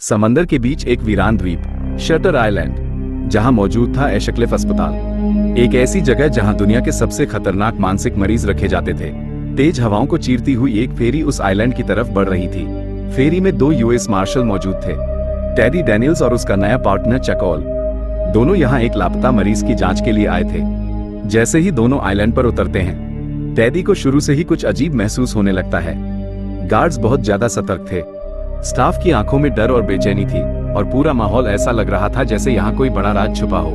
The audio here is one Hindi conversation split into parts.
समंदर के बीच एक वीरान द्वीप शटर आइलैंड, जहां मौजूद था एशक्लिफ अस्पताल, एक ऐसी जगह जहां दुनिया के सबसे खतरनाक मानसिक मरीज रखे जाते थे। तेज हवाओं को चीरती हुई एक फेरी उस आइलैंड की तरफ बढ़ रही थी। फेरी में 2 यूएस मार्शल मौजूद थे, टेडी डैनियल्स और उसका नया पार्टनर चक ऑल। दोनों यहाँ एक लापता मरीज की जांच के लिए आए थे। जैसे ही दोनों आइलैंड पर उतरते हैं, टेडी को शुरू से ही कुछ अजीब महसूस होने लगता है। गार्ड्स बहुत ज्यादा सतर्क थे, स्टाफ की आंखों में डर और बेचैनी थी, और पूरा माहौल ऐसा लग रहा था जैसे यहाँ कोई बड़ा राज छुपा हो।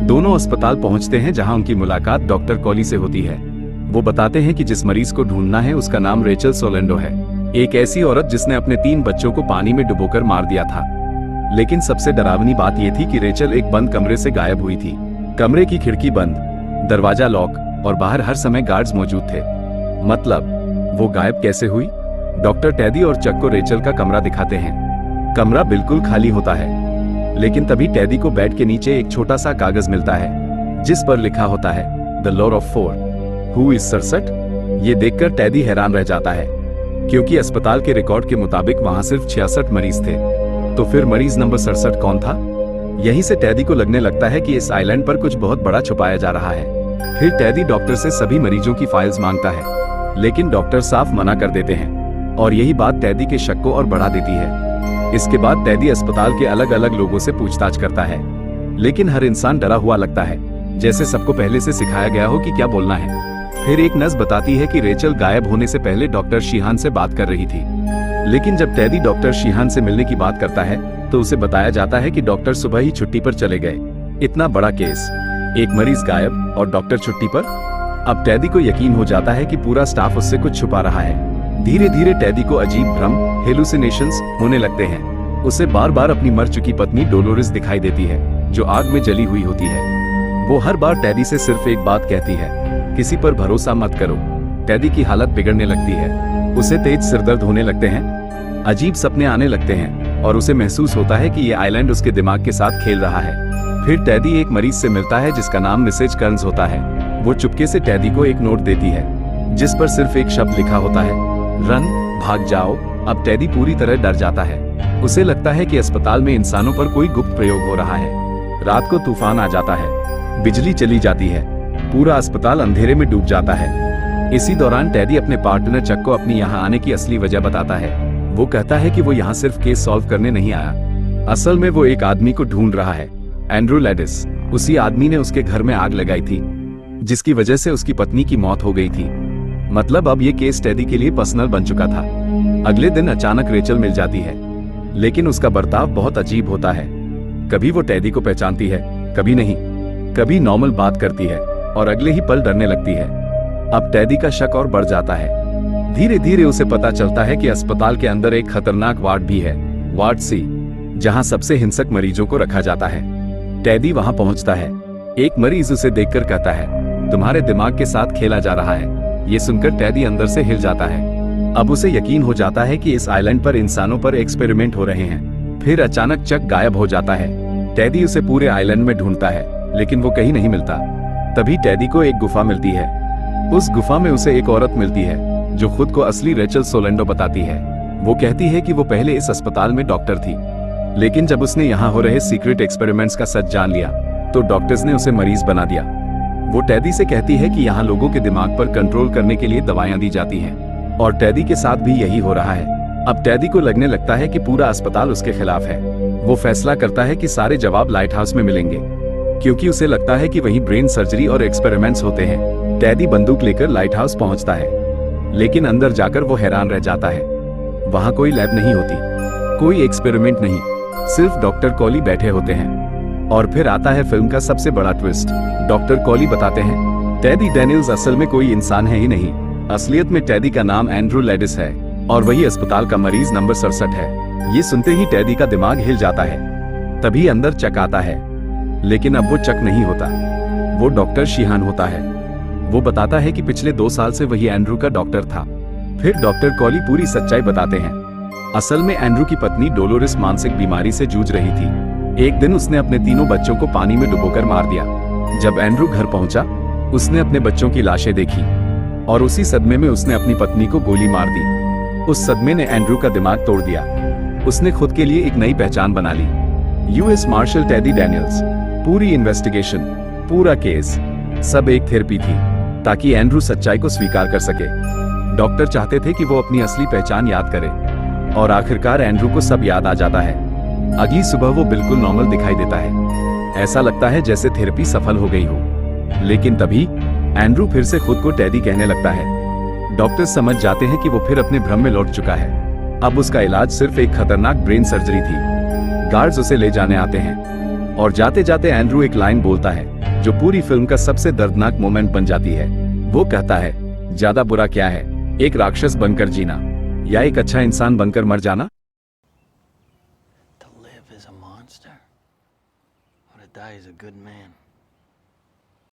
दोनों अस्पताल पहुंचते हैं, जहां उनकी मुलाकात डॉक्टर कॉली से होती है। वो बताते हैं कि जिस मरीज को ढूंढना है उसका नाम रेचल सोलेंडो है, एक ऐसी औरत जिसने अपने 3 बच्चों को पानी में डुबोकर मार दिया था। लेकिन सबसे डरावनी बात यह थी कि रेचल एक बंद कमरे से गायब हुई थी। कमरे की खिड़की बंद, दरवाजा लॉक, और बाहर हर समय गार्ड्स मौजूद थे। मतलब वो गायब कैसे हुई? डॉक्टर टेडी और चक को रेचल का कमरा दिखाते हैं। कमरा बिल्कुल खाली होता है, लेकिन तभी टेडी को बेड के नीचे एक छोटा सा कागज मिलता है, जिस पर लिखा होता है the lord of 4 who is सरसट। ये देखकर टेडी हैरान रह जाता है, क्योंकि अस्पताल के रिकॉर्ड के मुताबिक वहां सिर्फ 66 मरीज थे। तो फिर मरीज नंबर 67 कौन था? यहीं से टेडी को लगने लगता है कि इस आइलैंड पर कुछ बहुत बड़ा छुपाया जा रहा है। फिर टेडी डॉक्टर से सभी मरीजों की फाइल्स मांगता है, लेकिन डॉक्टर साफ मना कर देते हैं, और यही बात टेडी के शक को और बढ़ा देती है। इसके बाद टेडी अस्पताल के अलग अलग लोगों से पूछताछ करता है, लेकिन हर इंसान डरा हुआ लगता है, जैसे सबको पहले से सिखाया गया हो कि क्या बोलना है। फिर एक नर्स बताती है कि रेचल गायब होने से पहले डॉक्टर शीहान से बात कर रही थी। लेकिन जब टेडी डॉक्टर शीहान से मिलने की बात करता है, तो उसे बताया जाता है कि डॉक्टर सुबह ही छुट्टी पर चले गए। इतना बड़ा केस, एक मरीज गायब और डॉक्टर छुट्टी पर। अब टेडी को यकीन हो जाता है कि पूरा स्टाफ उससे कुछ छुपा रहा है। धीरे धीरे टेडी को अजीब भ्रम, हेलुसिनेशंस होने लगते हैं। उसे बार बार अपनी मर चुकी पत्नी डोलोरिस दिखाई देती है, जो आग में जली हुई होती है। वो हर बार टेडी से सिर्फ एक बात कहती है, किसी पर भरोसा मत करो। टेडी की हालत बिगड़ने लगती है, उसे तेज सिरदर्द होने लगते हैं, अजीब सपने आने लगते हैं, और उसे महसूस होता है कि ये आइलैंड उसके दिमाग के साथ खेल रहा है। फिर टेडी एक मरीज से मिलता है जिसका नाम मिसेज कर्न्स होता है। वो चुपके से टेडी को एक नोट देती है, जिस पर सिर्फ एक शब्द लिखा होता है, रन, भाग जाओ। अब टेडी पूरी तरह डर जाता है। उसे लगता है कि अस्पताल में इंसानों पर कोई गुप्त प्रयोग हो रहा है। रात को तूफान आ जाता है, बिजली चली जाती है, पूरा अस्पताल अंधेरे में डूब जाता है। इसी दौरान टेडी अपने पार्टनर चक को अपनी यहाँ आने की असली वजह बताता है। वो कहता है कि वो यहाँ सिर्फ केस सॉल्व करने नहीं आया, असल में वो एक आदमी को ढूंढ रहा है, एंड्रू लैडिस। उसी आदमी ने उसके घर में आग लगाई थी, जिसकी वजह से उसकी पत्नी की मौत हो गई थी। मतलब अब ये केस टेडी के लिए पर्सनल बन चुका था। अगले दिन अचानक रेचल मिल जाती है, लेकिन उसका बर्ताव बहुत अजीब होता है। कभी वो टेडी को पहचानती है, कभी नहीं, कभी नॉर्मल बात करती है, और अगले ही पल डरने लगती है। अब टेडी का शक और बढ़ जाता है। धीरे धीरे उसे पता चलता है कि अस्पताल के अंदर एक खतरनाक वार्ड भी है, वार्ड सी, जहां सबसे हिंसक मरीजों को रखा जाता है। टेडी वहां पहुंचता है। एक मरीज उसे देखकर कहता है, तुम्हारे दिमाग के साथ खेला जा रहा है। ये सुनकर टेडी अंदर से हिल जाता है। अब उसे यकीन हो जाता है कि इस आइलैंड पर इंसानों पर एक्सपेरिमेंट हो रहे हैं। फिर अचानक चक गायब हो जाता है। टेडी उसे पूरे आइलैंड में ढूंढता है, लेकिन वो कहीं नहीं मिलता। तभी टेडी को एक गुफा मिलती है। उस गुफा में उसे एक औरत मिलती है, जो खुद को असली रेचल सोलेंडो बताती है। वो कहती है कि वो पहले इस अस्पताल में डॉक्टर थी, लेकिन जब उसने यहाँ हो रहे सीक्रेट एक्सपेरिमेंट्स का सच जान लिया, तो डॉक्टर्स ने उसे मरीज बना दिया। वो टेडी से कहती है कि यहाँ लोगों के दिमाग पर कंट्रोल करने के लिए दवाइयाँ दी जाती हैं, और टेडी के साथ भी यही हो रहा है। अब टेडी को लगने लगता है कि पूरा अस्पताल उसके खिलाफ है। वो फैसला करता है कि सारे जवाब लाइट हाउस में मिलेंगे, क्योंकि उसे लगता है कि वहीं ब्रेन सर्जरी और एक्सपेरिमेंट्स होते हैं। टेडी बंदूक लेकर लाइट हाउस पहुंचता है, लेकिन अंदर जाकर वो हैरान रह जाता है। वहां कोई लैब नहीं होती, कोई एक्सपेरिमेंट नहीं, सिर्फ डॉक्टर कॉली बैठे होते हैं। और फिर आता है फिल्म का सबसे बड़ा ट्विस्ट। डॉक्टर कॉली बताते हैं, टेडी डैनियल्स असल में कोई इंसान है ही नहीं। असलियत में टेडी का नाम एंड्रू लैडिस है, और वही अस्पताल का मरीज नंबर 67 है। ये सुनते ही टेडी का दिमाग हिल जाता है। तभी अंदर चक आता है, लेकिन अब वो चक नहीं होता, वो डॉक्टर शीहान होता है। वो बताता है कि पिछले 2 साल से वही एंड्रू का डॉक्टर था। फिर डॉक्टर कॉली पूरी सच्चाई बताते हैं। असल में एंड्रू की पत्नी डोलोरिस मानसिक बीमारी से जूझ रही थी। एक दिन उसने अपने 3 बच्चों को पानी में डुबोकर मार दिया। जब एंड्रू घर पहुंचा, उसने अपने बच्चों की लाशें देखी, और उसी सदमे में उसने अपनी पत्नी को गोली मार दी। उस सदमे ने एंड्रू का दिमाग तोड़ दिया। उसने खुद के लिए एक नई पहचान बना ली। US marshal Teddy Daniels. पूरी इन्वेस्टिगेशन, पूरा केस, सब एक थेरेपी थी ताकि एंड्रू सच्चाई को स्वीकार कर सके। डॉक्टर चाहते थे कि वो अपनी असली पहचान याद करे और आखिरकार एंड्रू को सब याद आ जाता है। अगली सुबह वो बिल्कुल नॉर्मल दिखाई देता है। ऐसा लगता है जैसे थेरेपी सफल हो गई हो। लेकिन तभी एंड्रू फिर से खुद को टेडी कहने लगता है। डॉक्टर समझ जाते हैं कि वो फिर अपने भ्रम में लौट चुका है। अब उसका इलाज सिर्फ एक खतरनाक ब्रेन सर्जरी थी। गार्ड्स उसे ले जाने आते हैं और जाते जाते एंड्रू एक लाइन बोलता है जो पूरी फिल्म का सबसे दर्दनाक मोमेंट बन जाती है। वो कहता है, ज्यादा बुरा क्या है, एक राक्षस बनकर जीना या एक अच्छा इंसान बनकर मर जाना। To live as a monster or to die as a good man.